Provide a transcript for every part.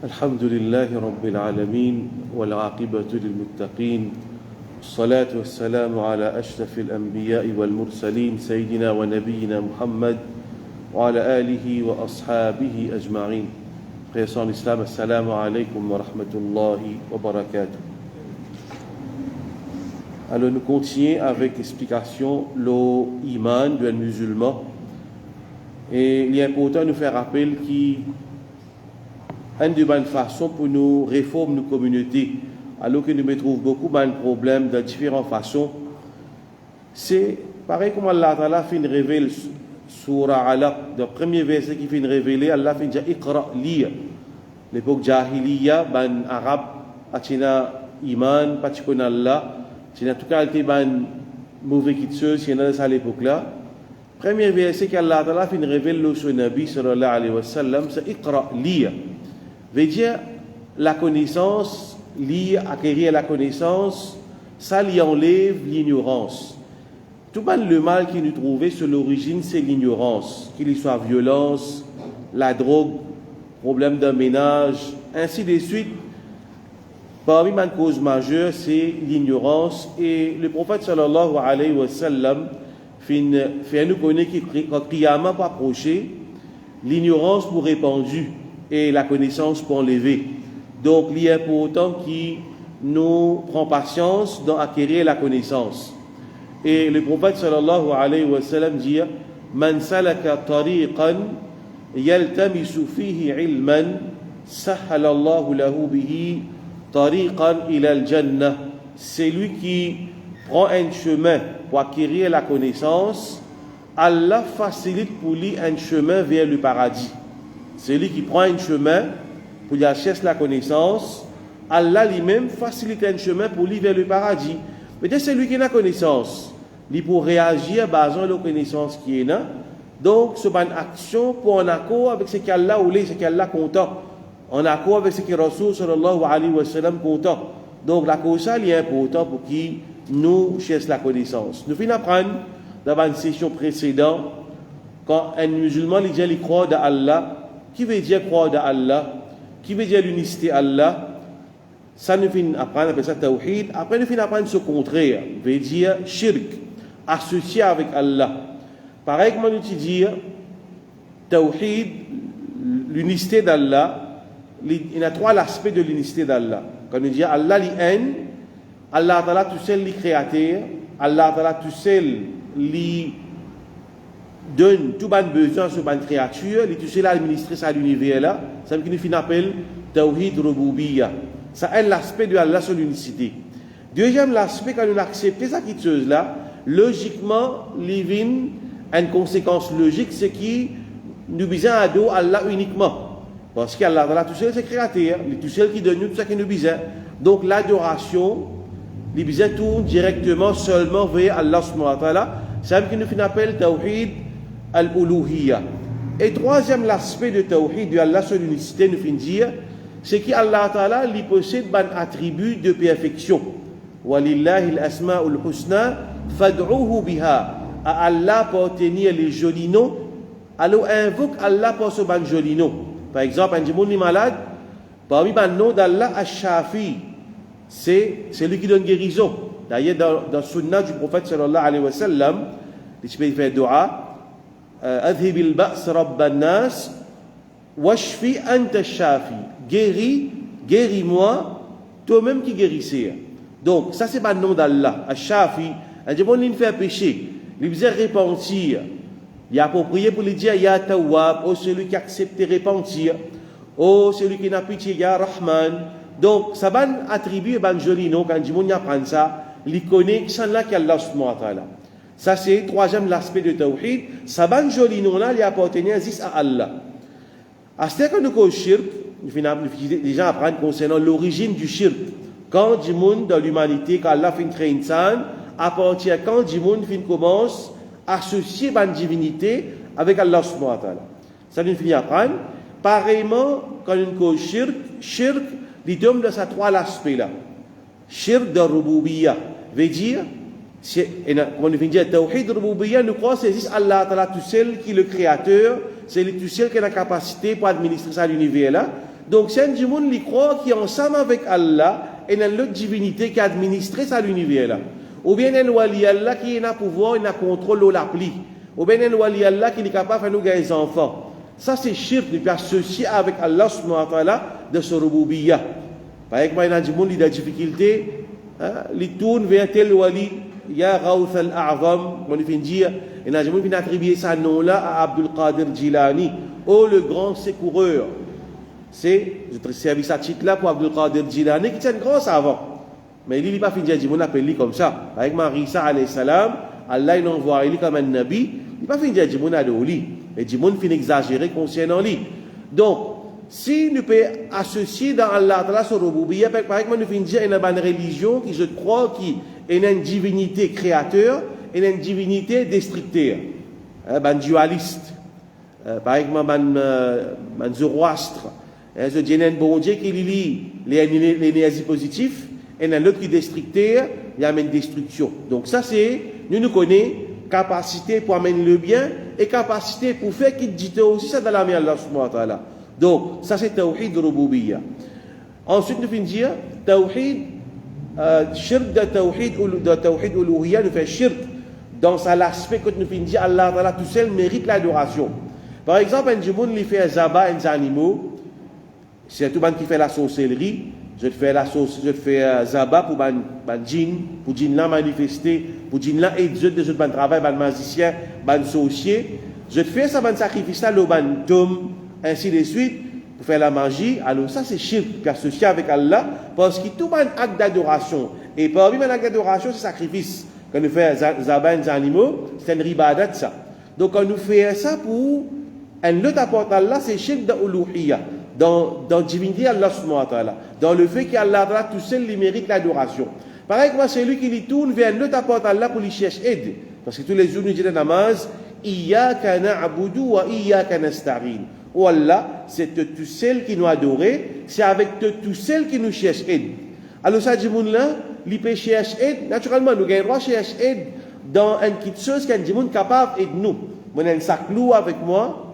الحمد لله رب العالمين والعاقبة للمتقين الصلاة والسلام على أشرف الأنبياء والمرسلين سيدنا ونبينا محمد وعلى آله وأصحابه أجمعين. Présent l'Islam, assalamu alaikum wa rahmatullahi wa barakatuh. Alors nous continuons avec l'explication l'iman du musulman. Et il est important de nous faire rappel qu'il une de bonnes façons pour nous réformer nos communautés, alors que nous me trouvons beaucoup de problèmes de différentes façons. C'est pareil comme Allah Ta'ala fait une révèle Surah Alaq, le premier verset qui fait une révélée, Allah fait déjà Iqra liya. L'époque Jahiliya, ban arabe, atina iman, patikon Allah, tina tout cas été ban mauvais kitseuse, c'est dans cette époque-là. Premier verset qu'Allah Ta'ala fait une révélée sur le Nabi sallallahu alayhi wa sallam, c'est Iqra liya. Veut dire la connaissance, acquérir la connaissance, ça lui enlève l'ignorance. Tout le mal qui nous trouvait sur l'origine, c'est l'ignorance, qu'il y soit violence, la drogue, problème d'un ménage, ainsi de suite. Parmi les causes majeures, c'est l'ignorance. Et le prophète sallallahu alayhi wa sallam fait nous connaître que Qiyamah pas approché, l'ignorance pour répandue et la connaissance pour enlever. Donc, il est important qu'il nous prend patience d'acquérir la connaissance. Et le prophète sallallahu alayhi wa sallam dit Man salaka tariqan yaltamisu fihi ilman sahhala Allahu lahu bihi tariqan ila al-jannah. C'est lui qui prend un chemin pour acquérir la connaissance, Allah facilite pour lui un chemin vers le paradis. C'est lui qui prend un chemin pour lui chercher la connaissance, Allah lui-même facilite un chemin pour lui vers le paradis. Mais c'est lui qui a la connaissance. Il peut réagir basant la connaissance qui est là. Donc, c'est une action pour en accord avec ce qu'Allah voulait, ce qu'Allah content. En accord avec ce que Rasul sallallahu alayhi wa sallam content. Donc, la cause ça, il est important pour qu'il nous cherche la connaissance. Nous finissons apprendre dans une session précédente, quand un musulman il dit qu'il croit dans Allah, qui veut dire croire dans Allah, qui veut dire l'unicité d'Allah, ça nous finit apprendre, on appelle ça tawhid. Après, nous finissons apprendre ce contraire, veut dire shirk, associé avec Allah. Pareil comme nous dit tawhid, l'unicité d'Allah, il y a trois aspects de l'unicité d'Allah. Quand nous dit Allah l'un, Allah Ta'ala tout seul le créateur, Allah Ta'ala tout seul li donne tout ban besoin sur ban créature, il tout seul administrer ça l'univers là, ça veut dire qu'il nous appelle tawhid rububiyya. Ça est l'aspect de Allah sur l'unicité. Deuxième aspect, quand nous acceptons ça qui chose là, logiquement, living une conséquence logique, c'est qui nous besoin à dos Allah uniquement. Parce qu'Allah tout seul c'est créateur, il est tout seul qui donne nous tout ça qui nous besoin. Donc l'adoration, les besoins tournent directement seulement vers Allah subhanahu wa ta'ala. Ça veut dire qu'il nous appelle tawhid al-uluhiyya. Et troisième aspect de tawhid de Allah sur l'unicité, nous finit dire, c'est qu'Allah Ta'ala lui possède un attribut de perfection. Walillahi al-asma'ul husna fad'uhu biha. À Allah appartenir les jolis noms, alors invoque Allah pour ce ban joli nom. Par exemple, un monde est malade, parmi les noms d'Allah, Ash-Shafi, c'est celui qui donne guérison. D'ailleurs, dans le sunnah du prophète sallallahu alayhi wa sallam, il fait dua, Adhib al-ba's rabban nas, washfi anta shafi. Guéris-moi, toi-même qui guérissais. Donc, ça c'est le nom d'Allah, Ash-Shafi. Un monde il fait un péché, il faisait repentir. Il est approprié pour lui dire Ya Tawwab, oh celui qui accepte de repentir, oh celui qui n'a pitié, Ya Rahman. Donc, ça va attribuer un joli nom quand le monde apprend ça, il connaît que c'est là qu'Allah subhanahu wa ta'ala. Ça c'est le troisième aspect de Tawhid. Ça va joli nom là, il appartient juste à Allah. À ce que nous connaissons shirk, les gens apprennent concernant l'origine du shirk. Quand du monde dans l'humanité, quand Allah fait créer une scène, appartient quand du monde commence à associer une divinité avec Allah subhanahu wa ta'ala. Ça nous finit à apprendre. Pareillement, quand nous connaissons shirk, il donne dans ces trois aspects-là. Shirk de rububiyya veut dire, comme on vient de dire, tawhid rububiyya, nous croyons que c'est juste Allah Ta'ala tout seul qui est le créateur, c'est lui tout seul qui a la capacité pour administrer ça l'univers là. Donc, c'est un monde qui croit qui est ensemble avec Allah et une autre divinité qui administre ça l'univers là. Ou bien un wali Allah qui a pouvoir, il a contrôle ou l'appli. Ou bien un wali Allah qui est capable de faire nous gagner des enfants. Ça, c'est shirk, de peut associer avec Allah subhanahu wa ta'ala de ce rububiyya. Par exemple, il y a des gens qui ont des difficultés, ils tournent vers tel wali, il y a Ghawth al-A'zam, on fait dire, il y a des gens qui ont attribué ce nom-là à Abdul Qadir Jilani, oh le grand secoureur. C'est le service à titre là pour Abdul Qadir Jilani, qui est un grand savant. Mais il n'est pas fini de dire, on appelle lui comme ça. Avec Marisa alayhi salam, Allah il envoie lui comme un nabi, il n'est pas fini de dire, on a de lui. Mais du monde finit exagéré concernant lui. Donc, si nous pouvons associer dans Allah sur Rububiyya, par exemple, nous finissons dire une religion qui, je crois, qui est une divinité créateur et une divinité destructeur. Un dualiste. Par exemple, un zoroastre. Je dis un bon Dieu qui lit les énergies positives et un autre qui est destructeur, il y a une destruction. Donc, ça, c'est, nous connaissons capacité pour amener le bien et capacité pour faire qu'il dit aussi ça dans la main Allah subhanahu wa ta'ala. Donc, ça c'est Tawhid Rububiyya. Ensuite, nous finissons dire Tawhid, shirk de Tawhid Uluhiyya, nous fait shirk dans l'aspect que nous finissons dire Allah ta'ala tout seul mérite l'adoration. Par exemple, un djimoun qui fait zaba des animaux, c'est tout le monde qui fait la sorcellerie. Je fais zaba pour ban djinn, pour djinn là manifester, pour djinn là aider des autres ban travail, ban magicien, ban sorcier. Je fais ça ban sacrifice là, le ban tom, ainsi de suite, pour faire la magie. Alors ça c'est shirk, qui est associé avec Allah, parce que tout ban acte d'adoration. Et parmi les actes d'adoration, c'est sacrifice. Quand nous faisons zaba des animaux, c'est une ribadat ça. Donc quand nous faisons ça pour un autre apporte Allah, c'est shirk de uluhiyya. Dans divinité Allah subhanahu wa ta'ala, dans le fait qu'Allah tout seul lui mérite l'adoration. Pareil que c'est lui qui lui tourne vers l'autre apporte Allah pour lui chercher aide. Parce que tous les jours nous disons dans la namaz, Iyyaka na'budu wa iyyaka nasta'in. Oh Allah, c'est tout seul qui nous adore, c'est avec tout seul qui nous cherche aide. Alors ça dit là, lui peut chercher aide, naturellement nous gagnons chercher aide dans une petite chose qu'un dit capable d'aide nous. Moi j'ai un sac lourd avec moi.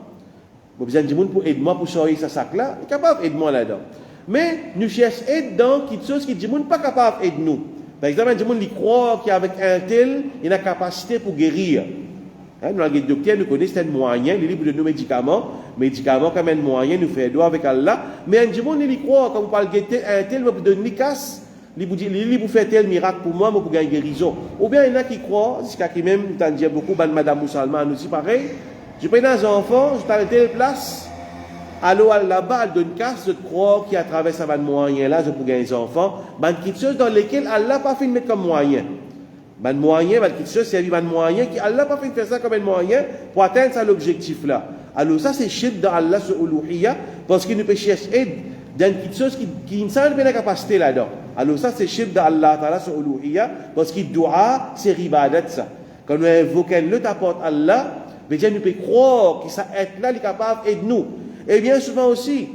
J'ai besoin de monde pour aider moi pour sortir ce sac-là, il est capable d'aider moi là-dedans. Mais nous cherchons aide dans quelque chose qui dit monde pas capable d'aider nous. Par exemple, un monde qui croit qu'avec un tel, il a la capacité pour guérir. Nous avons des docteurs, nous connaissons un moyen, il livre de nos médicaments comme un moyen, nous faisons droit avec Allah. Mais un monde qui croit, quand vous parlez de un tel, vous donne une casse, il vous fait tel miracle pour moi, pour gagner guérison. Ou bien il y en a qui croient, jusqu'à qui même, t'en dis beaucoup, Madame Moussalman aussi pareil. Je prends un enfant, je t'arrête telle place. Alors là-bas, elle donne casse, je crois qu'il y a traversé un moyen là, je peux gagner des enfants. Ben, quelque chose dans lesquelles Allah n'a pas fait de mettre comme moyen. Ben, moyen, ben, quelque chose, c'est un moyen qui Allah n'a pas fait de faire ça comme un moyen pour atteindre ça l'objectif là. Alors, ça, c'est shirk dans Allah sur Uluhiyya, parce qu'il nous peut chercher aide dans quelque chose qui ne sait pas la capacité là-dedans. Alors, ça, c'est shirk dans Allah Ta'ala sur Uluhiyya, parce qu'il doit, c'est ribadat ça. Quand nous invoquons le t'apporte Allah, mais Dieu nous peut croire que ça est là, il est capable d'aider nous. Et bien souvent aussi,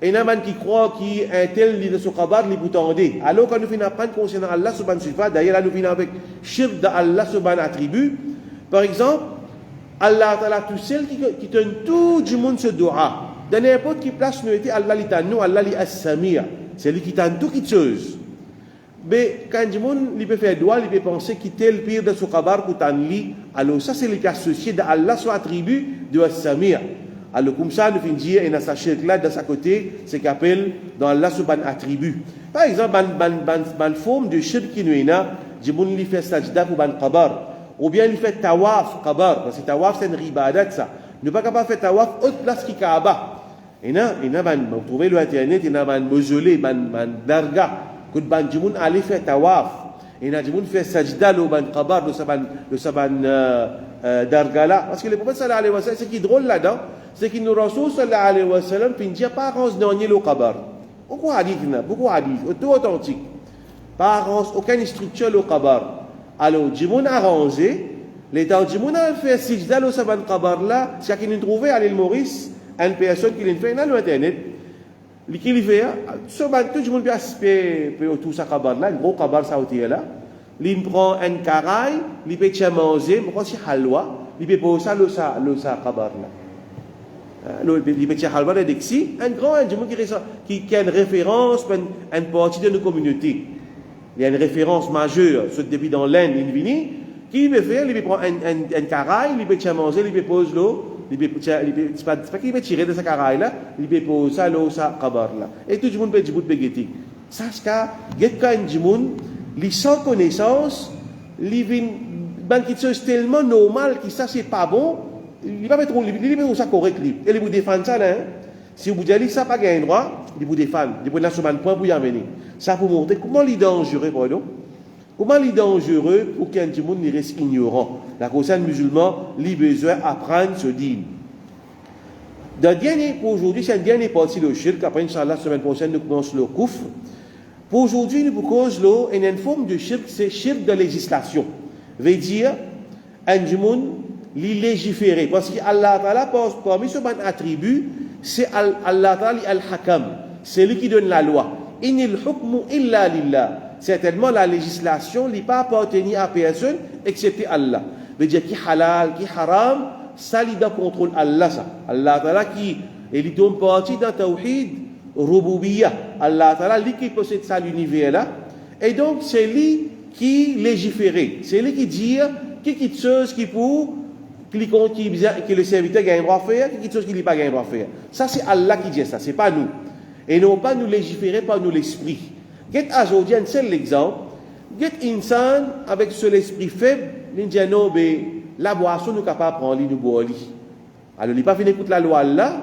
il y a des gens qui croient qu'un tel livre sur Kabar, il peut t'aider. Alors quand nous finissons par prendre concernant Allah subhanahu wa ta'ala, d'ailleurs là nous finissons avec shirk d'Allah subhanahu attribut. Par exemple, Allah ta'ala tout seul qui donne tout du monde ce dua. Dans n'importe qui place nous était, Allah nous, Allah li as-samir. C'est lui qui donne tout qui chose. Mais quand le monde peut faire droit, il peut penser qu'il est le pire de ce kabar pour t'enli. Alors ça c'est le cas associé d'Allah sur attribut de As-Samir. Alors comme ça, nous finissons dire, et dans sa shirk là, de sa côté, c'est qu'il appelle dans Allah sur un attribut. Par exemple, une forme de shirk qui nous est là, le monde lui fait sajda pour un kabar. Ou bien il fait tawaf kabar. Parce que tawaf c'est une ribadat ça. Nous ne pas capable de faire tawaf autre place qui Kaaba. Et là, vous trouvez le internet, il y a un mausolée, un darga. Quand ban djimoun allait faire tawaf, et na djimoun fait sajda le ban qabar le saban dargala, parce que le prophète sallallahu alayhi wa sallam, ce qui est drôle là-dedans, c'est que nous rasoul sallallahu alayhi wa sallam finit pas arrange dernier le qabar. Beaucoup hadith là, beaucoup hadith, tout authentique. Pas arrange aucune structure le qabar. Alors djimoun arrangé, les temps djimoun a fait sajda le saban qabar là, c'est qu'il nous trouvait à l'île Maurice, une personne qui l'a fait dans l'internet. Ce qu'il fait, tout le monde peut tout ça kabar là, un gros kabar saoudien là. Il prend un caraï, il peut manger, il prend si halwa, il peut poser le kabar là. les petits halwa de Dexi, un grand qui a une référence pour une partie de nos communautés. Il y a une référence majeure, ce depuis dans l'Inde, il vient, qui veut faire, il prend un caraï, il peut manger, il peut poser l'eau, c'est pas qu'il peut tirer de sa caraï là, il peut poser ça, l'eau, ça, kabar là. Et tout le monde peut dire, begeti. Ça, c'est qu'il y a un sans connaissance, il vient, c'est tellement normal que ça, c'est pas bon, il va mettre ça correct, et il vous défend ça là, si vous dites ça pas gain droit, il vous défend, il vous donne un point pour y amener. Ça pour montrer comment il est dangereux pour nous. Comment il est dangereux pour qu'un monde reste ignorant. La concerne musulman, il a besoin d'apprendre ce dîme. Pour aujourd'hui, c'est une dernière partie de shirk. Après, Inch'Allah, semaine prochaine, nous commençons le kufr. Pour aujourd'hui, nous proposons une forme de shirk, c'est shirk de législation. Veut dire, un monde, il légiférer. Parce qu'Allah Ta'ala, parmi ce attribut, c'est Allah Ta'ala al-Hakam. C'est lui qui donne la loi. Inil hukmu illa lillah. Certainement, la législation n'est pas appartenue à personne excepté Allah. Veut dire qui halal, qui haram, ça, il doit contrôler Allah. Ça. Allah Ta'ala qui est une partie dans Tawhid, Rububiyyah. Allah Ta'ala, lui qui possède ça, l'univers-là. Et donc, c'est lui qui légifère. C'est lui qui dit qui chose qui pour que le serviteur gagne droit à faire, qui chose qui n'a pas gagne droit à faire. Ça, c'est Allah qui dit ça, c'est pas nous. Et non pas nous légiférer par nous l'esprit. Get aujourd'hui un seul exemple. Get insan avec ce l'esprit faible, il dit non, mais la boisson nous capable prendre nous boire. Alors il n'a pas fini écouter la loi là.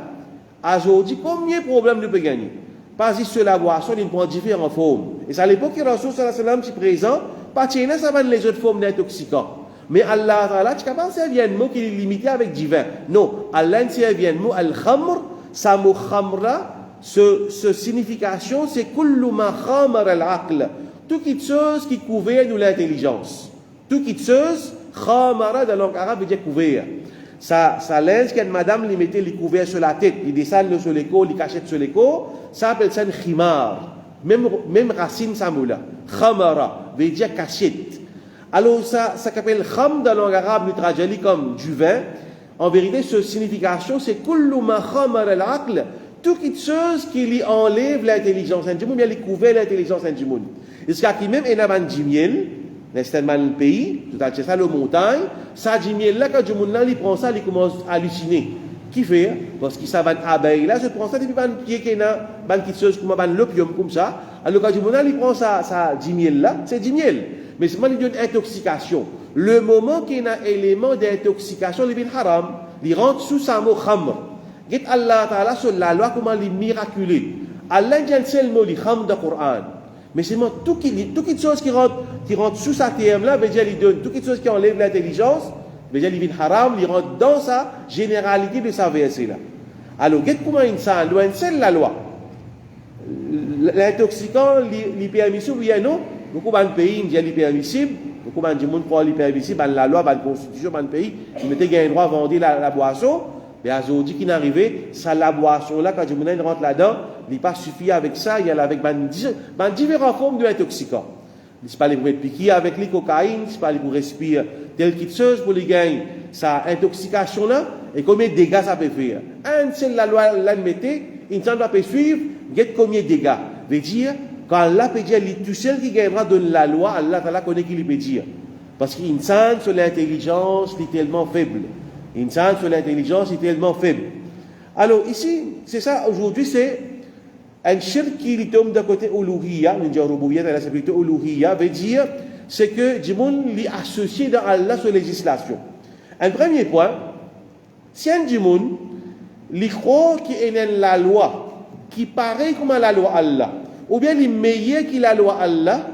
Aujourd'hui, combien de problèmes nous peut gagner? Parce que sur la boisson, il prend différentes formes. Et c'est à l'époque que Rasul sallallahu alayhi wa sallam est présent, pas tiens ça va les autres formes d'intoxicants. Mais Allah Ta'ala, tu es capable de servir un mot qui est limité avec divin. Non, Allah servir un mot al-khamr, ça mot khamra. Ce signification, c'est kullu ma khamar al-aql. Tout quelque chose qui couvert de l'intelligence. Tout quelque chose, khamara dans la langue arabe veut dire couvert. Ça linge qu'une madame lui mettait les couverts sur la tête, il descend sur l'écho, il cachette sur l'écho, ça appelle ça un khimar. Même racine ça moula. Khamara veut dire cachette. Alors ça s'appelle kham dans la langue arabe, nous traduit comme du vin. En vérité, ce signification, c'est kullu ma khamar al-aql. Tout quelque chose qui lui enlève l'intelligence du monde, bien lui couvert l'intelligence du monde. Est-ce qu'il y a même un avant du miel, dans le pays, tout à fait ça, la montagne, ça du miel là, quand du monde là, il prend ça, il commence à halluciner. Qui fait? Parce qu'il s'avance abeille là, je prends ça, depuis un pied qui est là, quelque chose comme l'opium comme ça. Alors quand du monde là, il prend ça du miel là, c'est du miel. Mais c'est une intoxication. Le moment qu'il y a un élément d'intoxication, il est haram, il rentre sous sa mot khamr. Get Allah Ta'ala sur la loi, comment il est miraculeux. Allah dit un seul mot, il kham dans le Coran. Mais c'est tout quelque chose qui rentre sous sa terme là, veut dire il donne, tout quelque chose qui enlève l'intelligence, veut dire il vient haram, il rentre dans sa généralité de sa verset là. Alors, get comment insan, loin seul la loi. L'intoxicant, l'hypermissible, oui et non. Beaucoup de pays, il y a l'hypermissible. Beaucoup de monde croit l'hypermissible, la loi, la constitution, le pays, ils mettaient un droit à vendre la boisson. Mais aujourd'hui, qui n'arrivait, ça, la boisson là, quand je me rentre là-dedans, il n'est pas suffit avec ça, il y a avec différentes formes d'intoxicants. C'est pas les pour être piqué avec les cocaïne, c'est pas les pour respirer telle chose pour les gagner. Ça, intoxication là, et combien de dégâts ça peut faire? Un seul la loi l'admettait, une seule doit suivre, get combien de dégâts? Veut dire, quand Allah peut dire, tout seul qui gagnera de la loi, Allah connaît qui lui peut dire. Parce qu'une sens sur l'intelligence est tellement faible. Une sens sur l'intelligence est tellement faible. Alors ici, c'est ça, aujourd'hui, c'est un shirk qui tombe d'un côté uluhiyya, nous disons rububiyyah, là c'est plutôt uluhiyya, veut dire, c'est que du monde l'est associé dans Allah sur législation. Un premier point, si un du monde, il croit qu'il y a la loi, qui paraît comme la loi Allah, ou bien il est meilleur que la loi Allah,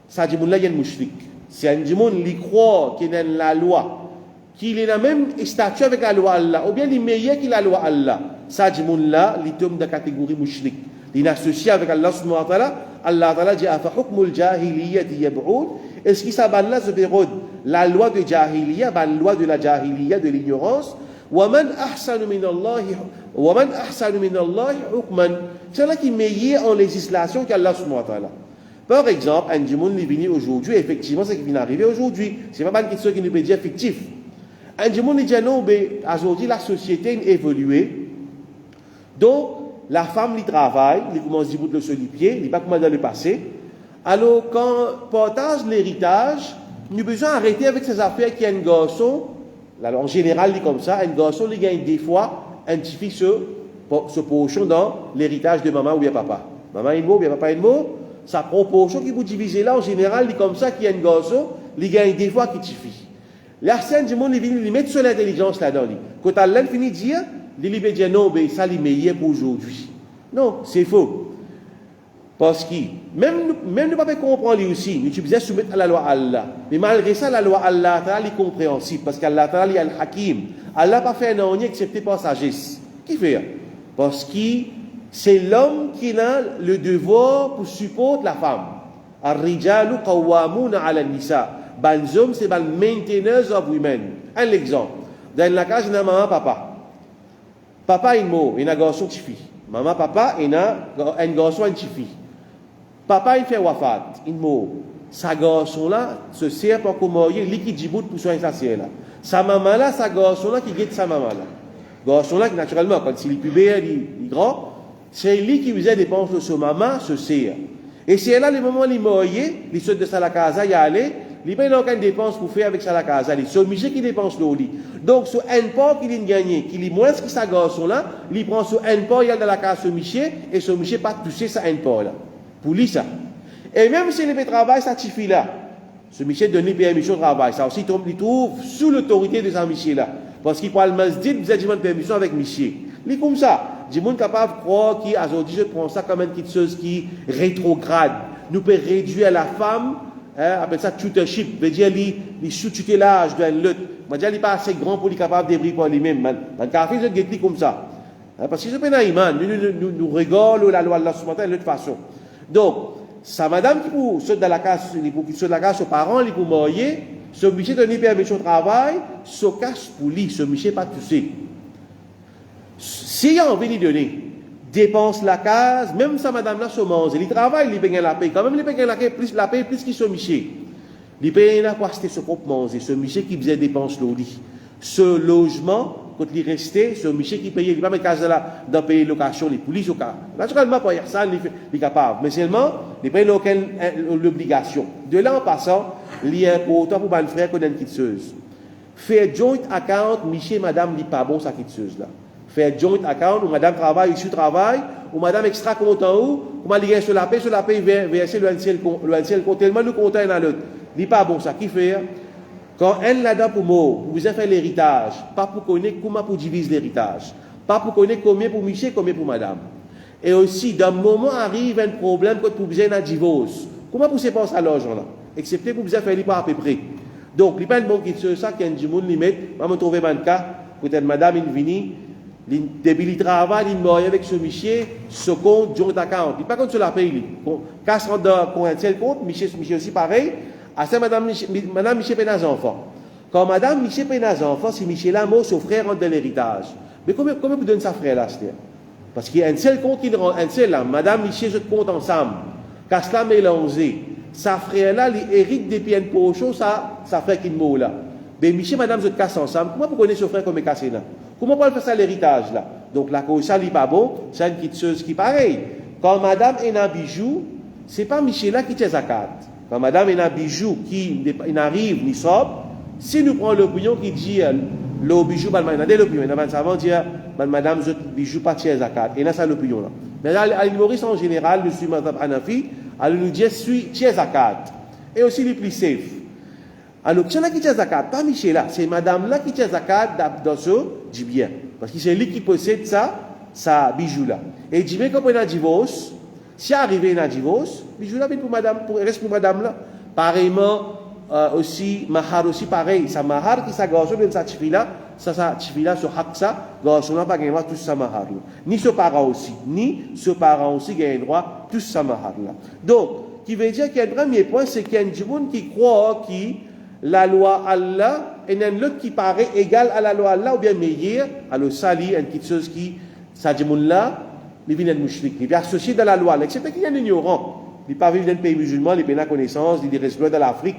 ça du monde là, il y a un mushrik. Si un du monde, il croit qu'il y a la loi, qu'il est dans le même statut avec la loi Allah, ou bien il est meilleur que la loi Allah. Ça, du monde là, il tombe dans la catégorie mushrik. Il est associé avec Allah subhanahu wa ta'ala. Allah ta'ala dit, afa hukmul jahiliyyati yab'ud. Est-ce qu'il s'abonne là, la loi de jahiliya, la loi de la jahiliya, de l'ignorance. وَمَنْ أَحْسَنُ مِنَ اللَّهِ حُكْمًا. C'est là qui est meilleur en législation qu'Allah subhanahu wa ta'ala. Par exemple, un du monde est venu aujourd'hui, effectivement, c'est ce qui vient d'arriver aujourd'hui. Ce n'est pas une question qui nous peut dire fictif. Un du monde dit non, mais aujourd'hui la société a évolué. Donc, la femme, elle travaille, elle commence à bout de le pied, elle n'est pas comment dans le passé. Alors, quand on partage l'héritage, nous avons besoin d'arrêter avec ces affaires qui a un garçon, en général, il est comme ça, un garçon, il gagne des fois un petit fils ce pochon dans l'héritage de maman ou bien papa. Maman est mot, bien papa est mot, sa proportion qui vous divisez là, en général, il est comme ça, qu'il y a un garçon, il gagne des fois qui suffit. La scène du monde, il met sur l'intelligence là-dedans. Quand elle finit de dire, il va dire non, mais ça, il est meilleur pour aujourd'hui. Non, c'est faux. Parce que, même nous ne pouvons pas comprendre aussi, nous devons soumettre à la loi Allah. Mais malgré ça, la loi Allah est compréhensible, parce qu'Allah est al-Hakim. Allah n'a pas fait un an excepté par sagesse. Qui fait? Parce que c'est l'homme qui a le devoir pour supporter la femme. Ar-rijalu qawwamuna ala nisa. Les hommes, c'est les mainteneurs of women. Un exemple. Dans la case, il y a maman, papa. Papa, il mot, il y a un garçon qui fille. Maman, papa, il y a un garçon qui fille. Papa, il fait wafat. Il mot. Sa garçon là se sert pour commander liquide du bout pour soigner sa sœur là. Sa maman là, sa garçon là qui guette sa maman là. Garçon là qui naturellement, quand il est pubère, il est grand, c'est lui qui faisait dépenses de sa maman, se sert. Et c'est là le moment où il est mort, il saute de sa casa, il y a allé. Il n'y a pas aucune dépense pour faire avec ça la casa. C'est le monsieur qui dépense le lit. Donc, sur un port qu'il a gagné, qu'il est moins que sa garçon là, il prend sur un port, il y a dans la case ce monsieur, et ce monsieur pas touché ça un port là. Pour lui, ça. Et même si il travaille, ça suffit là. Ce monsieur donne permission de travail. Ça aussi, il trouve sous l'autorité de ce monsieur là. Parce qu'il parle masjid, vous avez demandé permission avec monsieur. Il est comme ça. Du monde capable de croire qu'aujourd'hui, je prends ça comme une petite chose qui rétrograde. Nous peut réduire la femme. Appelle ça tutorship, veut dire les sous-tutelage de l'autre. Moi, il n'est pas assez grand pour être capable de débrouiller par lui-même. Dans le café, je dis comme ça. Parce que je peux nous rigolons la loi de la subhanahu de l'autre façon. Donc, sa madame qui pour sauter dans la case, qui saute la case aux parents, qui pour marier, ce monsieur donne permission de travail, ce casse pour lui, ce monsieur pas touché. S'il a envie de lui donner, dépense la case, même sa madame là se mange, il travaille, il paye la paye. Quand même, il paye la paye plus qu'il se miché. Il paye la quoi c'était ce propre manger, ce monsieur qui faisait dépense le lit. Ce logement, quand il restait, ce monsieur qui payait, il ne pas mettre case là dans payer location, les polices au cas. Naturellement, pour ça, il est capable. Mais seulement, il paye l'obligation. De là en passant, il est important pour un frère qu'on a une quitteuse. Faire joint account, monsieur et madame, il n'est pas bon sa quitteuse là. Faire joint account, ou madame travaille, issu travail, ou madame extra compte en haut, ou madame sur la paye, verser le ancien compte, tellement nous comptons dans l'autre. Il n'est pas bon ça. Qui fait? Quand elle là-dedans pour moi, vous avez fait l'héritage, pas pour connaître comment pour diviser l'héritage, pas pour connaître combien pour Michel, combien pour madame. Et aussi, dans le moment arrive un problème quand vous avez un divorce, comment vous séparez ça l'argent là? Excepté pour vous avez fait à peu près. Donc, il n'y a pas de bon qui se ça, qui a un du monde limite, va me trouver un cas, peut-être madame, il vient, depuis le travail, il mort avec ce Michel, ce compte, joint account. Il n'est pas comme sur la paye. Casse pour un tel compte, Michel aussi pareil. Ah, c'est madame Michel Pénaz enfant. Quand madame Michel Pénaz enfant, c'est Michel Lamo, son frère rentre de l'héritage. Mais comment vous donnez sa frère là, c'est-à-dire? Parce qu'il y a un seul compte qui rentre, un seul là. Madame Michel, je te compte ensemble. Quand cela mélangé, sa frère là, il hérite des pieds pour chaud, sa frère qui est mort là. Mais Michel, madame, je te casse ensemble. Comment vous connaissez son frère comme est cassé là? Comment on peut faire ça l'héritage là? Donc la cause ça n'est pas bon, c'est une petite chose qui est pareille. Quand madame est un bijou, c'est pas Michel là qui tient zakat. Quand madame est un bijou qui n'arrive ni sort, si nous prenons l'opinion qui dit le bijou, l'opinion, avant dire madame, je bijou pas tient zakat. Et là, c'est l'opinion là. Mais là, à l'humouriste en général, je suis madame Hanafi, elle nous dit, je suis tient zakat. Et aussi les plus safe. Alors, c'est là qui tient zakat, pas Michel là, c'est madame là qui tient zakat dans ce du bien. Parce que c'est lui qui possède ça bijou là. Et il dit, mais quand on a un divorce, si arrivé à un divorce, bijou là, reste pour madame là. Pareillement, aussi, mahar aussi pareil. Ça mahar qui sa garçon de sa chifila, ça chifila sur haksa, garçon n'a pas gagné droit tout ça mahar là. Ni ce parent aussi gagne droit tout ça mahar là. Donc, qui veut dire qu'il y a un premier point, c'est qu'il y a un monde qui croit que la loi Allah est un autre qui paraît égal à la loi Allah ou bien meilleur, alors ça, il y a une petite chose qui, ça dit là, il vient de mouchrik, il est associé dans la loi, excepté qu'il y a un ignorant. Il n'est pas vivre dans un pays musulman, il n'a pas connaissance, il reste dans l'Afrique.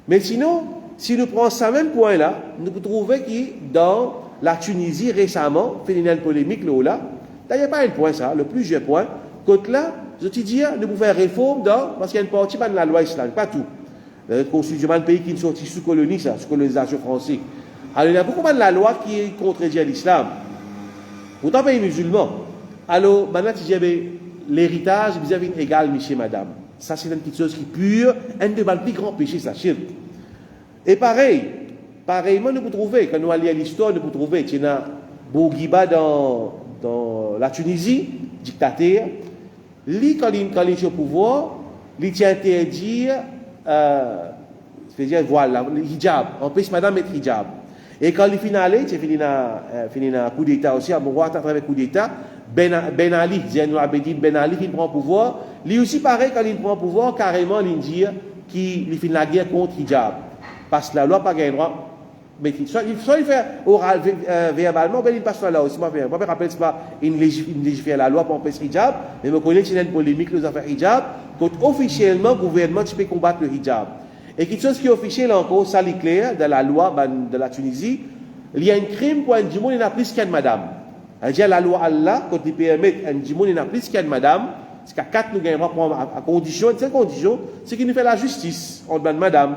Mais sinon, si nous prenons ce même point-là, nous trouvons que dans la Tunisie récemment, fait une polémique là, D'ailleurs, pas un point ça, le plusieurs points. Côté là, je te dis, nous pouvons faire réforme parce qu'il y a une partie de la loi islamique, pas tout. La constitution d'un pays qui est sorti sous colonie, ça, sous colonisation française. Alors, il y a beaucoup de la loi qui contredit à l'islam. Pourtant, pays musulman. Alors, maintenant, tu dis, l'héritage, vous avez une égale, monsieur, madame. Ça, c'est une petite chose qui est pure, un des plus grands péchés, ça, shirk. Et pareillement, nous pouvons trouver, quand nous allons à l'histoire, nous pouvons trouver, il y a Bourguiba dans la Tunisie, dictateur, lui, quand il est au pouvoir, il tient interdit, c'est-à-dire, voilà, le hijab, empêche madame mettre hijab. Et quand il finit dans coup d'État aussi, à Mourouat, à travers coup d'État, Ben Ali, Zainul Abidine Ben Ali, qui prend pouvoir, lui aussi, pareil, quand il prend pouvoir, carrément, il dit qu'il finit la guerre contre hijab. Parce que la loi n'a pas gagné droit. Mais soit il fait oral, verbalement, ben il passe là aussi. Je me rappelle, c'est pas une légifère la loi pour empêcher le hijab, mais je connais qu'il y a une polémique sur l'affaire hijab, quand officiellement, le gouvernement, tu peux combattre le hijab. Et quelque chose qui est officiel encore, ça est clair, dans la loi de la Tunisie, il y a un crime pour un djimoun, il n'a plus qu'une madame. C'est-à-dire la loi Allah, quand il permet un djimoun, il n'a plus qu'une madame, c'est qu'à 4 nous gagnons à condition, cette condition, c'est qu'il nous fait la justice, on demande madame.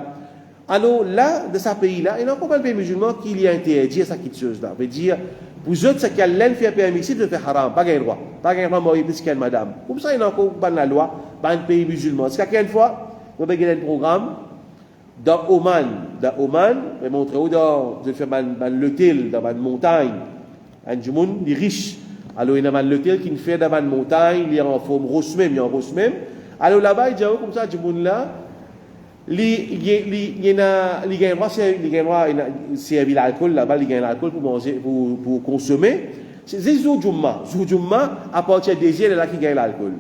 Alors là, de ce pays-là, il y a encore un pays musulman qui y a interdit à cette chose-là. Ça veut dire, pour eux, c'est qu'elle l'aime fait permissible de faire haram, pas gain droit. Pas gain droit de mourir plus qu'une madame. Comme ça, il y a encore la loi dans un pays musulman. C'est qu'à une fois, on a un programme dans Oman, je vais montrer où je fais l'hôtel dans une montagne. Un monde, il est riche. Alors, il y a un hôtel qui fait dans une montagne, il est en forme rose même, Alors là-bas, il dit comme ça, du monde là, il y a un l'alcool là-bas, il y a l'alcool pour manger, pour consommer. C'est Zou Jumma, à partir des yeux, là qui gagne l'alcool.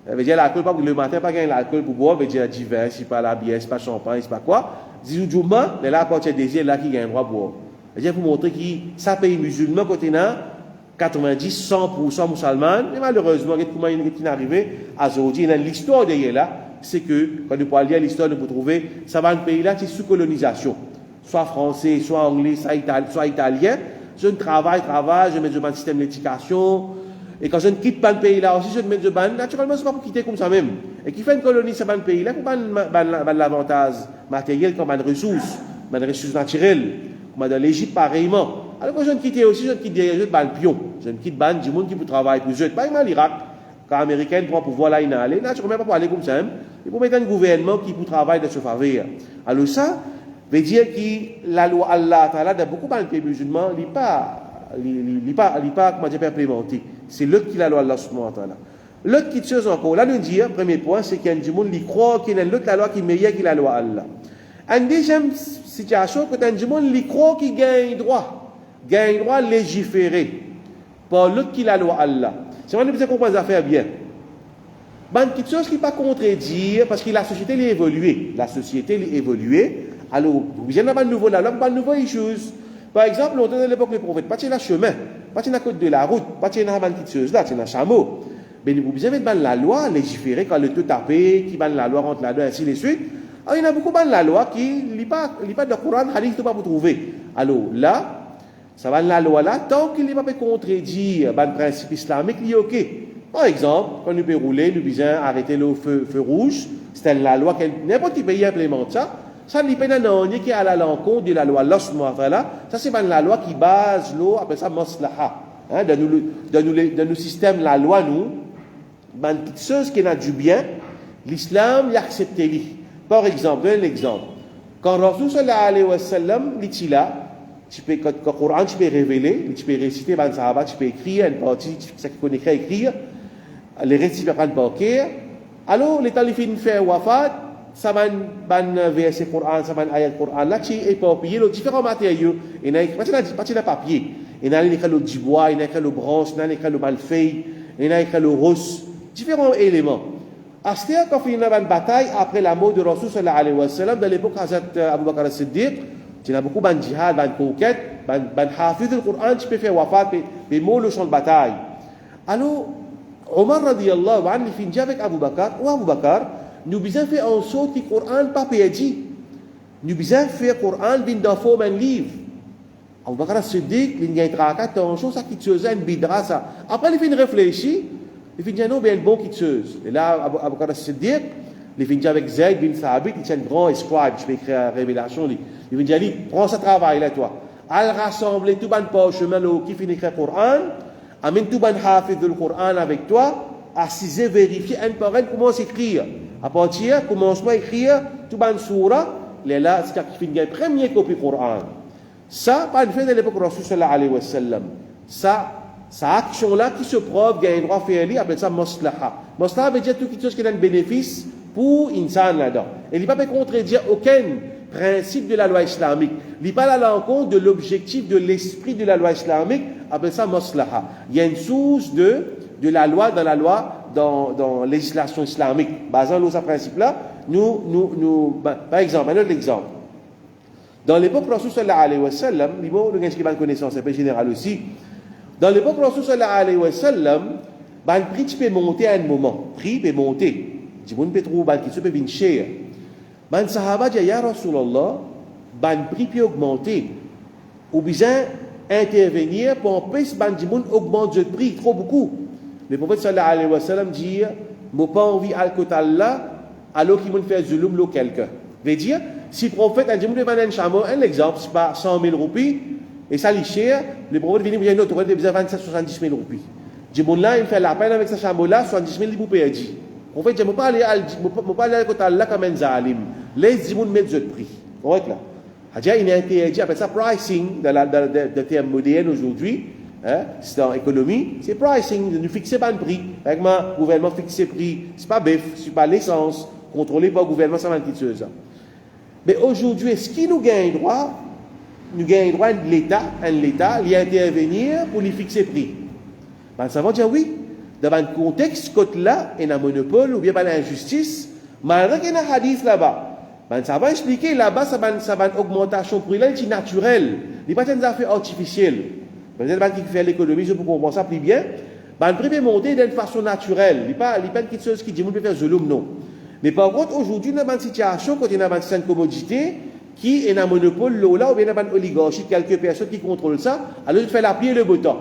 Ça veut dire l'alcool, pas le matin, pas gagner l'alcool pour boire, ça veut dire divers, c'est pas la bière, c'est pas champagne, c'est pas quoi. Zou Jumma, mais là, à partir des yeux, là qui gagne droit boire. Ça veut dire pour montrer que ça pays musulman, côté là, 90, 100% musulmans, mais malheureusement, comment il est arrivé à aujourd'hui, dans l'histoire derrière là, c'est que, quand nous parlons de l'histoire, nous pouvons trouver, ça va un pays là qui est sous colonisation. Soit français, soit anglais, soit italien. Je travaille, je mets un système d'éducation. Et quand je ne quitte pas le pays là aussi, je mets de ban. Naturellement, ce n'est pas pour quitter comme ça même. Et qui fait une colonie, c'est pas le pays là, pour pas l'avantage matériel comme une ressource naturelle. Comme dans l'Égypte, pareillement. Alors quand je ne quitte aussi, je ne quitte derrière, je ne pion. Je ne quitte ban du monde qui peut travailler pour eux. Pas même l'Irak. Quand l'Américain prend pouvoir là, il n'a allé. Naturellement, pas pour aller comme ça. Il faut mettre un gouvernement qui peut travailler de ce faveur. Alors ça veut dire que la loi Allah, dans beaucoup de pays musulmans, il n'est pas, comment dire, implémenté. C'est l'autre qui la loi Allah subhanahu wa ta'ala. L'autre qui chose encore, là nous dit, premier point, c'est qu'il y a du monde qui croit qu'il y a l'autre la loi qui est meilleure que la loi Allah. Une deuxième situation, quand il y a du monde qui croit qu'il gagne droit à légiférer par l'autre qui la loi Allah. C'est vraiment de comprendre les affaires bien. Une petite chose qui n'est pas contredire, parce que la société elle évolué. Alors, vous avez un nouveau là, une nouvelle chose. Par exemple, on donne à l'époque les prophètes, pas de la chemin, pas de la côte de la route, pas de la petite chose là, c'est un chameau. Mais vous avez la loi, légiférer quand le tout tapé, qui ban la loi rentre là-dedans, ainsi de suite. Alors, il y en a beaucoup de la loi qui ne lit pas de Coran, hadith, ne pas vous trouver. Alors là, ça va la loi là, tant qu'il n'est pas contredire le principe islamique, il est OK. Par exemple, quand nous pouvons rouler, nous pouvons arrêter le feu rouge, c'est la loi que n'importe quel pays implémente ça. Ça n'est pas une qui est à l'encontre de la loi Allah subhanahu wa ta'ala. Ça, c'est la loi qui base l'eau, appelle ça maslaha. Dans nos systèmes, la loi, nous, une petite chose qui a du bien, l'islam, il accepte. Par exemple, un exemple. Quand Rasul sallallahu alayhi wa sallam, il est là, quand le Coran, tu peux révéler, tu peux réciter, tu peux écrire, une partie, ça qui connaît écrire, les récits par le alors, les temps, il fait faire wafat, ça va un verset Coran, ça va un ayat Coran, là, tu es éparpillé, les différents matériaux, il y a pas de papier, il y a le bois, il y a le bronze, il y a le malfeuille, il y a le rose, différents éléments. Astir, quand il y a une bataille après la mort de Rasul sallallahu alayhi wa sallam, dans l'époque Hazrat Abu Bakr as-Siddiq, il y a beaucoup de djihad, de conquête, de hafiz du Coran, tu peux faire wafat, mais mots le champ de bataille. Alors, Omar radiyallahu anhu, il finit avec Abu Bakr, nous devons faire en sorte que le Coran n'est pas perdu. Nous devons faire le Coran dans forme un livre. Abu Bakr as-Siddiq, il y a un tracat, attention, ça qui te faisait une bidra, ça. Après, il fait une réfléchir, il fait dire non, bien, bon qui te faisait. Et là, Abu Bakr as-Siddiq, il fait dire avec Zayd bin Thabit, il tient un grand scribe, je vais écrire la révélation, il fait dire, prends ce travail là, toi. Al rassembler tout ban parchemin qui finit écrire le Coran, amène tout ban hafid le Coran avec toi, assiser, vérifier un par un comment s'écrire. À partir, commence à écrire tout ban surah, là, c'est qui finit la première copie du Coran. Ça, pas une fait de l'époque du Rasul sallallahu alayhi wa sallam. Ça action-là qui se prouve, il y a un droit fait, il appelle ça maslaha. Maslaha veut dire tout quelque chose qui a un bénéfice pour l'insan là-dedans. Et il ne peut pas contredire aucun principe de la loi islamique. Il n'est pas à l'encontre de l'objectif de l'esprit de la loi islamique, appelle ça maslaha. Il y a une source de la loi dans la législation islamique. Basant sur ce principe-là, par exemple, un autre exemple. Dans l'époque du Rasul sallallahu alayhi wa sallam, nous avons une connaissance un peu générale aussi. Dans l'époque du Rasul sallallahu alayhi wa sallam, le prix peut monter à un moment. Le prix peut monter. Si vous peut trouver qui se peut venir cher. Les Sahaba disent, Ya Rasulallah, le prix peut augmenter. Ou besoin intervenir pour empêcher que les gens augmentent le prix trop beaucoup. Le prophète sallallahu alayhi wa sallam dit, je n'ai pas envie d'al là, alors qu'il m'a fait zulum lo quelqu'un. Veut dire, si le prophète a dit, je vais un chameau, un exemple, c'est pas 100 000 roupies, et ça l'est cher, le prophète vient dire, non, tu as besoin de 27 70 000 roupies. Du monde là, il fait la peine avec ce chameau-là, 70 000 il perdu. Le prophète dit, je ne peux pas aller à côté là comme un zalim. Les gens mettent le prix. Correct là? Il y a un interdit, appelle ça pricing, dans le terme moderne aujourd'hui. C'est en économie, c'est pricing, nous fixer pas le prix. Avec le gouvernement fixe le prix, c'est pas bœuf, c'est pas l'essence, contrôlé par le gouvernement, ça va être chose. Mais aujourd'hui, est-ce qu'il nous gagne droit? Nous gagnons droit l'État, il y a intervenir pour lui fixer le prix. Ben, ça va dire oui. Dans un contexte là, il y a un monopole ou bien l'injustice, malgré qu'il y a un hadith là-bas. Ben, ça va expliquer là-bas, ça va une augmentation pour là, c'est naturel. Il n'y a pas des affaires artificielles. Peut-être qui fait l'économie, je peux comprendre ça plus bien. Ben, le prix peut monter d'une façon naturelle. Il n'y a pas quelque chose qui dit, on peut faire zulum, non. Mais par contre, aujourd'hui, on a une situation, quand il y a une certaine commodité, qui est un monopole, là, ou bien une oligarchie, quelques personnes qui contrôlent ça, alors il fait la pied et le bouton.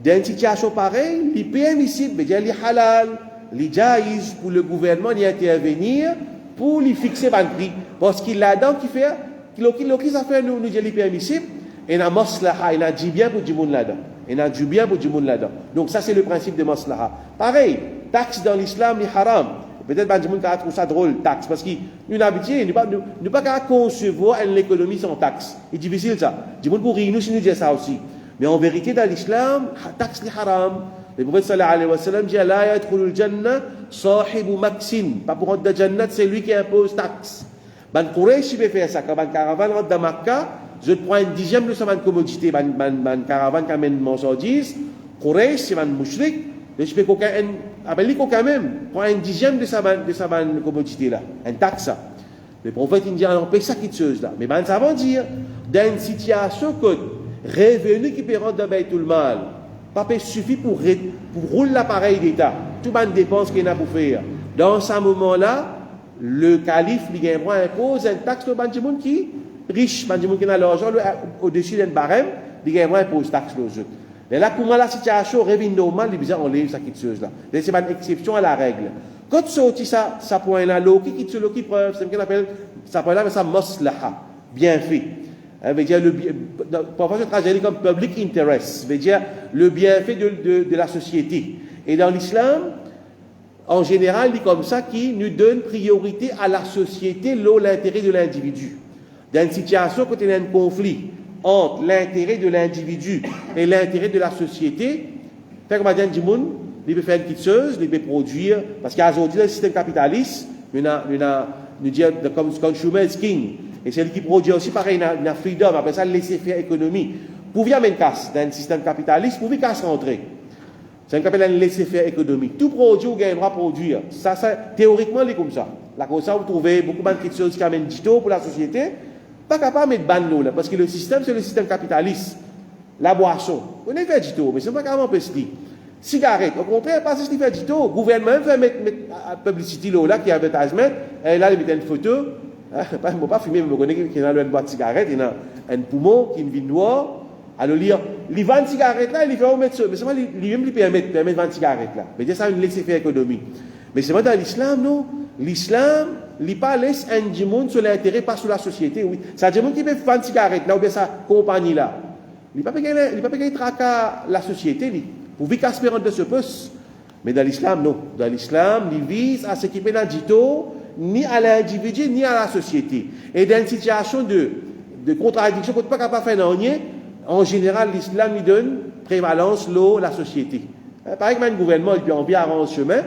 Dans une situation pareille, il est permissible, mais il est halal, il est jaïs pour le gouvernement d'y intervenir pour lui fixer le prix. Parce qu'il a là-dedans qui fait, qui ça fait nous dire permissible, et il a maslaha, il a du bien pour du monde là-dedans. Il a du bien pour du monde là-dedans. Donc ça, c'est le principe de maslaha. Pareil, taxe dans l'islam, il est haram. Peut-être que les gens trouvent ça drôle, taxe, parce qu'ils nous habitués, nous ne pouvons pas concevoir une économie sans taxe. C'est difficile ça. Les gens pour rire nous si nous disons ça aussi. Mais en vérité, dans l'islam, taxe est haram. Le prophète sallallahu alayhi wa sallam dit, la yadkhulul jannah sahibu maksin. Pas pour rentrer dans la jannah, c'est lui qui impose taxe. Ben Quraysh peut faire ça. Quand une caravane rentre dans Makkah, je prends une dixième de sa commodité. Ben caravane qui amène marchandises, Quraysh, c'est un mouchrik. Je peux quand même prend une dixième de sa commodité là, une taxe. Le prophète il dit alors paye ça qui chose là. Mais ben ça veut dire dans une situation que revenu qui peut rentrer dans Baytul Mal, pas suffit pour rouler l'appareil d'État, tout les dépenses qu'il a pour faire. Dans ce moment-là, le calife impose une taxe au gens qui riche, gens qui a l'argent au-dessus d'un barème, il impose taxe aux autres. Mais là, comment la situation revient normale, il on lève ça qui chose là. C'est une exception à la règle. Quand tu sortis ça point là, qui preuve, c'est ce qu'on appelle ça point là, mais ça maslaha, bien fait. Veut dire parfois je traduis comme public interest, veut dire le bienfait de la société. Et dans l'islam, en général, il est comme ça qui nous donne priorité à la société, l'intérêt de l'individu. Dans une situation quand il y a un conflit entre l'intérêt de l'individu et l'intérêt de la société, fait comme dit monde, il peut faire une petite chose, il peut produire, parce qu'aujourd'hui, le système capitaliste, nous dit comme consumer is king, et c'est lui qui produit aussi, pareil, il y a freedom, après ça, laisser-faire économie. Pour bien mettre casse dans un système capitaliste, pour bien casse rentrer. C'est un appelle un laisser-faire économique. Tout produit ou gain droit produire. Ça, théoriquement, il est comme ça. Là, comme ça, vous trouvez beaucoup de petites choses qui amènent du tout pour la société. Pas capable de mettre ban là, parce que le système, c'est le système capitaliste. La boisson, on est fait du tout, mais c'est pas carrément pestis. Cigarette, au contraire, pas si c'est fait du tout. Le gouvernement fait mettre publicité là, qui est advertisement, et là, il met une photo. Je ne vais pas fumer, mais je connais qu'il y a une boîte de cigarette, il y a un poumon qui est une vie noire, Alors, il vend une cigarette là, il fait mettre ça. Mais c'est moi, lui-même, il permet de vendre une cigarette là. Mais ça, une laisser faire économie. Mais c'est moi dans l'islam, non? L'islam, il pas laisse un monde sur l'intérêt, pas sur la société. Oui. C'est un monde qui peut vendre une cigarette là, ou bien sa compagnie là. Il ne peut pas payer traquer la société, lui. Pour vivre aspirante de ce poste. Mais dans l'islam, non. Dans l'islam, il vise à s'équiper d'un dito, ni à l'individu, ni à la société. Et dans une situation de contradiction, qu'on ne peut pas capable de faire rien, en général, l'islam lui donne prévalence, la société. Par exemple, un gouvernement, il peut en bien arranger chemin,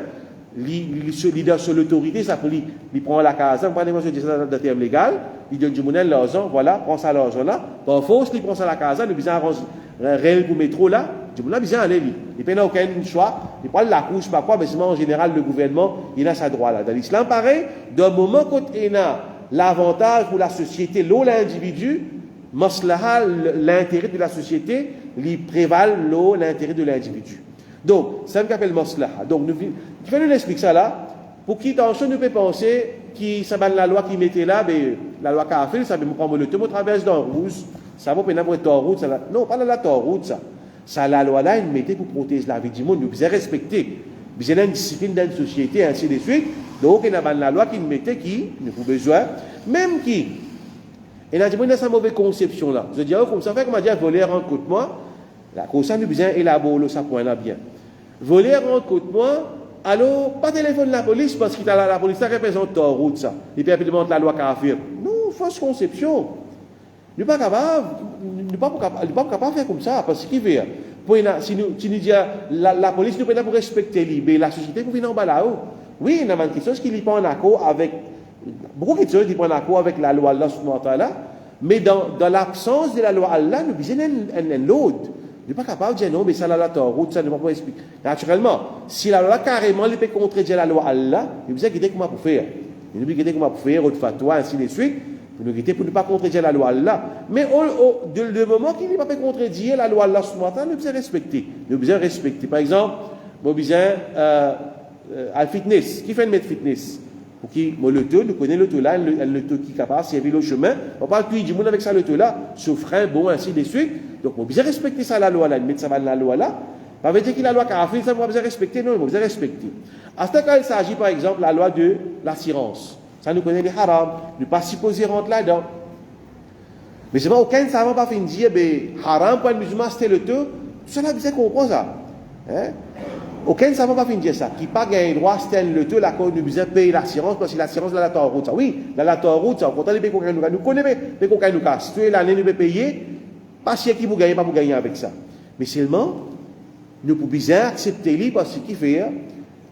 il donne sur l'autorité, ça peut il prend la case, on prend des ça de terme légal, il donne du monnaie, l'argent, voilà, prend ça l'argent là, par force, il prend ça la case, il besoin arrange réel pour métro là, du monnaie, besoin aller, il n'a aucun choix, il prend la couche, pas quoi, mais sinon, en général, le gouvernement, il a sa droit là. Dans l'islam, pareil, d'un moment quand il a l'avantage pour la société, l'individu, maslaha, l'intérêt de la société, il prévale l'intérêt de l'individu. Donc, ça me appelle maslaha. Donc, je vais nous expliquer ça là, pour qui, dans ce, nous peut penser, qui, ça va la loi qui mettait là, mais, la loi Kafir, ça va me prendre le temps, on traverse dans rouge, ça va pour être en route, ça, non, pas dans la route, ça. Ça, la loi là, il mettait pour protéger la vie du monde, nous devons respecter. Nous avons une discipline dans une société, ainsi de suite. Donc, il y a la loi qui nous mettait, qui, nous avons besoin, même qui, et là, j'ai sa mauvaise conception là. Je dis, comme ça fait, comme on dit, voler rentre contre moi. Là, comme ça, nous besoin élaborer ça point là bien. Voler rentre contre moi, alors, pas téléphone de la police, parce que la police, ça représente ta route, ça. Et puis, elle demande la loi Kafir. Non, fausse conception. Nous ne sommes pas capables de faire comme ça, parce qu'il veut. Si nous disons, la police nous prend pour respecter mais la société pour venir en bas là-haut. Oui, il y a quelque chose qui n'est pas en accord avec. Beaucoup de choses qui sont en accord avec la loi Allah, mais dans l'absence de la loi Allah, nous besoin un load. Nous ne sommes pas capables de dire non, mais ça, la route, ça ne va pas expliquer. Naturellement, si la loi carrément peut contredire la loi Allah, nous besoin guider comment pour faire. Nous besoin guider comment pour faire, autre fatwa, ainsi de suite, pour nous guider pour ne pas contredire la loi Allah. Mais le moment qu'il n'est pas contredire la loi Allah, nous besoin respecter. Nous besoin respecter. Par exemple, nous besoin à fitness. Qui fait une fitness? Pour qui, le taux, nous connaissons le taux là, le taux qui est capable de servir le chemin. On parle tout du monde avec ça, le taux là, sur frein, bon, ainsi de suite. Donc, on besoin respecter ça, la loi là, mettre ça dans la loi là. Ça veut dire que la loi Kafir, ça, on va besoin respecter, non, on va besoin respecter. À ce cas, il s'agit par exemple de la loi de l'assurance. Ça nous connaît les haram, ne pas supposer rentrer là-dedans. Mais c'est pas aucun savant pas fait dire, haram pour un musulman, c'était le taux. Tout ça, là, vous comprendre ça. Hein? Aucun savant pas fait dire ça. Qui pas gagné droit, c'était le taux, la nous besoin payer l'assurance, parce que l'assurance, là, la route, ça. Oui, la route, ça, on compte les pays qu'on nous connaît, mais qu'on nous casse. Tu es l'année, nous peut payer, pas si qui vous gagnez, pas vous gagner avec ça. Mais seulement, nous pouvons bien accepter lui parce qu'il fait,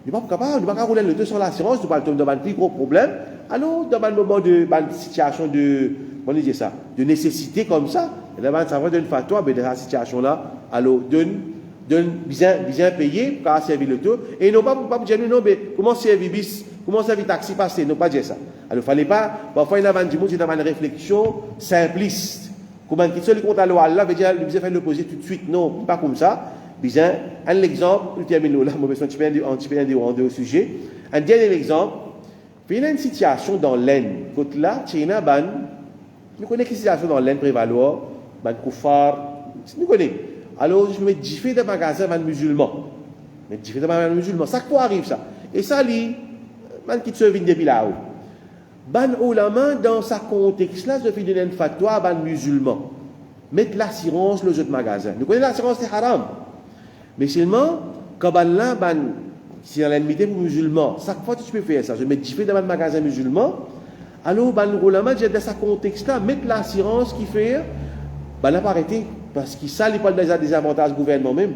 nous ne sommes pas capables, nous ne pouvons pas rouler le taux sur l'assurance, nous ne sommes pas dans un plus gros problème. Alors, dans un moment de situation de, comment dire ça, de nécessité comme ça, ça va donner fatwa, mais dans cette situation-là, alors, bien payer pour servir le taux. Et non pas dire, non, mais comment servir bis, comment servir taxi passer, non pas dire ça. Alors, il ne fallait pas, parfois, il y a une réflexion simpliste. Comment qui se compte à la loi, Allah veut dire, il veut faire l'opposé tout de suite. Non, pas comme ça. Bien, un exemple, je termine là, je vais un petit peu au sujet. Un dernier exemple, il y a une situation dans l'Inde. Côté là, il y a une nous connaissons une situation dans l'Inde prévaloir, ban koufar, nous connaissons. Alors, je me mets diffé dans un magasin ban musulman. Mais diffé dans un magasin musulman, ça quoi arrive ça? Et ça, ban qui se vient depuis là-haut. Ban ulama dans sa contexte là, je fais donner une fatwa ban musulman. Mettre l'assurance dans autres magasins. Nous connaissons l'assurance, c'est haram. Mais seulement, quand là, si on a l'ennemi pour musulmans, chaque fois que tu peux faire ça, je mets diffé dans un magasin musulman, alors, ulama, dans sa contexte là, mettre l'assurance qui fait, n'a pas arrêté. Parce qu'il ça, il parle des avantages gouvernement même.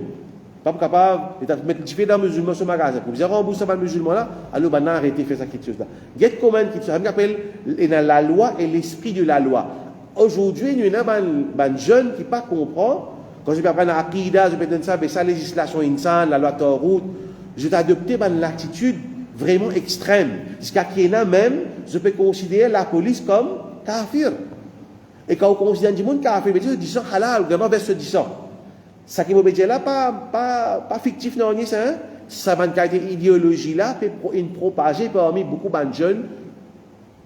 Pas capable de mettre diffé dans musulman sur magasin. Pour vous rembourser dans musulman là, alors, n'a arrêté de faire ça quelque chose là. Get comment qui ça appelle la loi et l'esprit de la loi. Aujourd'hui, il y a un jeune qui ne pas comprend. Quand je vais apprendre à Akida, je vais dire ça, mais sa législation insan, la loi Torout, je vais adopter une attitude vraiment extrême. Jusqu'à qu'il y en a même, je peux considérer la police comme kafir. Et quand on considère du monde kafir, je dis ça halal, vraiment vers ce disant. Ça qui me dit là, pas fictif, non, ça, hein? Ça va être idéologie là, une propagée parmi beaucoup de jeunes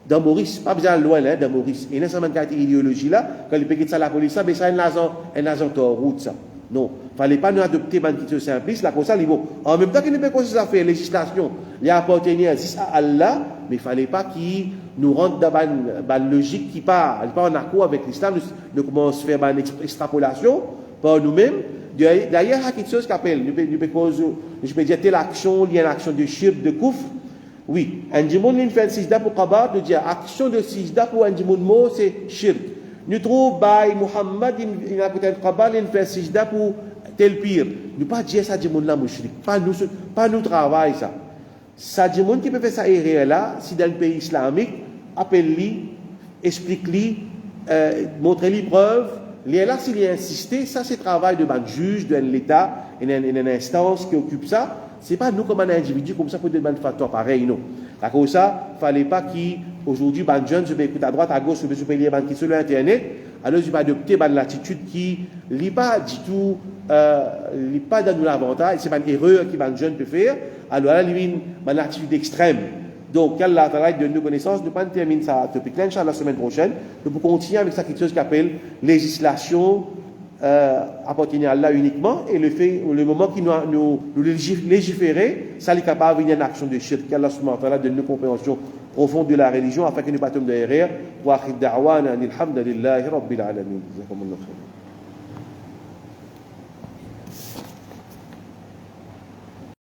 dans Maurice, pas besoin de loin là, dans Maurice. Et dans cette idéologie là, quand il peut quitter ça la police, ça, mais ça, un agent en route, ça. Non, il ne fallait pas nous adopter une qui simpliste, là, comme ça, bon. En même temps qu'il ne peut pas faire législation, il appartenir à Allah, mais il ne fallait pas qu'il nous rentre dans une logique qui n'est pas en accord avec l'islam, nous commençons à faire une extrapolation par nous-mêmes. D'ailleurs, il y a quelque chose qui appelle, je peux dire telle action, il y a une action de shirk, de kouf. Oui, un monde qui fait sijda pour Qabar, nous dit action de sijda pour un mot, c'est shirk. Nous trouvons by Muhammad, il a peut-être Qabar, il fait sijda pour tel pire. Nous pas dire ça du monde là, mouchrik. Pas nous travail ça. Ça du monde qui peut faire ça erreur là, si dans le pays islamique, appelle-lui, explique-lui, montre-lui preuve. Là, s'il y a insisté, ça c'est le travail de juge, de l'État, une instance qui occupe ça. Ce n'est pas nous comme un individu, comme ça, pour des facteurs pareils, non. D'accord, ça, il ne fallait pas qu'aujourd'hui, les jeunes, je vais écouter à droite, à gauche, je vais lire qui sur l'Internet, alors je vais adopter l'attitude qui n'est pas du tout, n'est pas dans l'avantage, c'est une erreur que les jeunes peuvent faire, alors là, il y a une attitude extrême. Donc, Allah Ta'ala donne nos connaissances, nous terminer ça topic là, Inch'Allah, la semaine prochaine, nous pouvons continuer avec ça, quelque chose qu'on appelle législation, appartenir à Allah uniquement, et le moment qui nous légiférer, ça est capable de venir en action de shirk. Allah subhanahu wa ta'ala donne une compréhension profonde de la religion afin que nous ne pas tomber derrière. Wa akhir da'wana alhamdulillahi rabbil alamin.